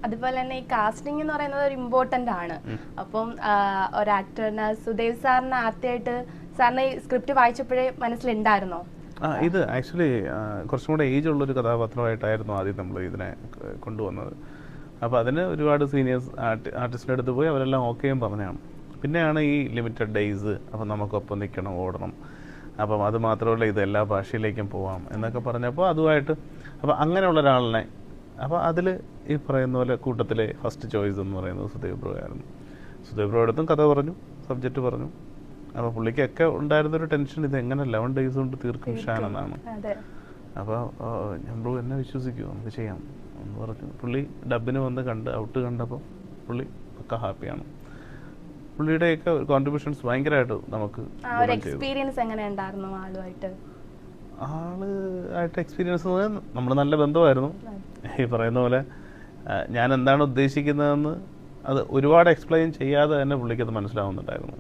അതുപോലെ തന്നെ ഈ കാസ്റ്റിംഗ് എന്ന് പറയുന്നത് ഒരു ഇമ്പോർട്ടൻ്റ് ആണ്. അപ്പം ഒരു ആക്ടറിന് സുദേവ് സാറിന് ആദ്യമായിട്ട് സാറിന് ഈ സ്ക്രിപ്റ്റ് വായിച്ചപ്പോഴേ മനസ്സിലുണ്ടായിരുന്നോ? ഇത് ആക്ച്വലി കുറച്ചും കൂടെ ഏജ് ഉള്ളൊരു കഥാപാത്രമായിട്ടായിരുന്നു ആദ്യം നമ്മൾ ഇതിനെ കൊണ്ടുവന്നത്. അപ്പോൾ അതിന് ഒരുപാട് സീനിയേഴ്സ് ആർട്ടിസ്റ്റിൻ്റെ അടുത്ത് പോയി അവരെല്ലാം ഓക്കെയും പറഞ്ഞാണ്. പിന്നെയാണ് ഈ ലിമിറ്റഡ് ഡേയ്സ്, അപ്പം നമുക്കൊപ്പം നിൽക്കണം, ഓടണം, അപ്പം അത് മാത്രമല്ല ഇത് എല്ലാ ഭാഷയിലേക്കും പോവാം എന്നൊക്കെ പറഞ്ഞപ്പോൾ അതുമായിട്ട് അപ്പോൾ അങ്ങനെയുള്ള ഒരാളിനെ അപ്പോൾ അതിൽ ഈ പറയുന്ന പോലെ കൂട്ടത്തിലെ ഫസ്റ്റ് ചോയ്സ് എന്ന് പറയുന്നത് സുദേവ് ബ്രോ ആയിരുന്നു. സുദേവ് ബ്രോ അടുത്തും കഥ പറഞ്ഞു, സബ്ജക്റ്റ് പറഞ്ഞു. അപ്പോൾ പുള്ളിക്കൊക്കെ ഉണ്ടായിരുന്നൊരു ടെൻഷൻ ഇത് എങ്ങനെ 11 days കൊണ്ട് തീർക്കും ഷാൻ എന്നാണ്. അപ്പോൾ ഞാൻ ബ്രോ എന്നെ വിശ്വസിക്കുമോ, നമുക്ക് ചെയ്യാം എന്ന് പറഞ്ഞു. പുള്ളി ഡബിന് വന്ന് കണ്ട് ഔട്ട് കണ്ടപ്പോൾ പുള്ളി ഒക്കെ ഹാപ്പിയാണ്. പുള്ളിയുടെയൊക്കെ കോൺട്രിബ്യൂഷൻസ് ഭയങ്കരമായിട്ട് നമുക്ക് എക്സ്പീരിയൻസ് എങ്ങനെ ഉണ്ടായിരുന്നു ആളുമായിട്ട് എക്സ്പീരിയൻസ് നമ്മൾ നല്ല ബന്ധമായിരുന്നു. ഈ പറയുന്ന പോലെ ഞാൻ എന്താണ് ഉദ്ദേശിക്കുന്നതെന്ന് അത് ഒരുപാട് എക്സ്പ്ലെയിൻ ചെയ്യാതെ തന്നെ പുള്ളിക്കത് മനസ്സിലാവുന്നുണ്ടായിരുന്നു.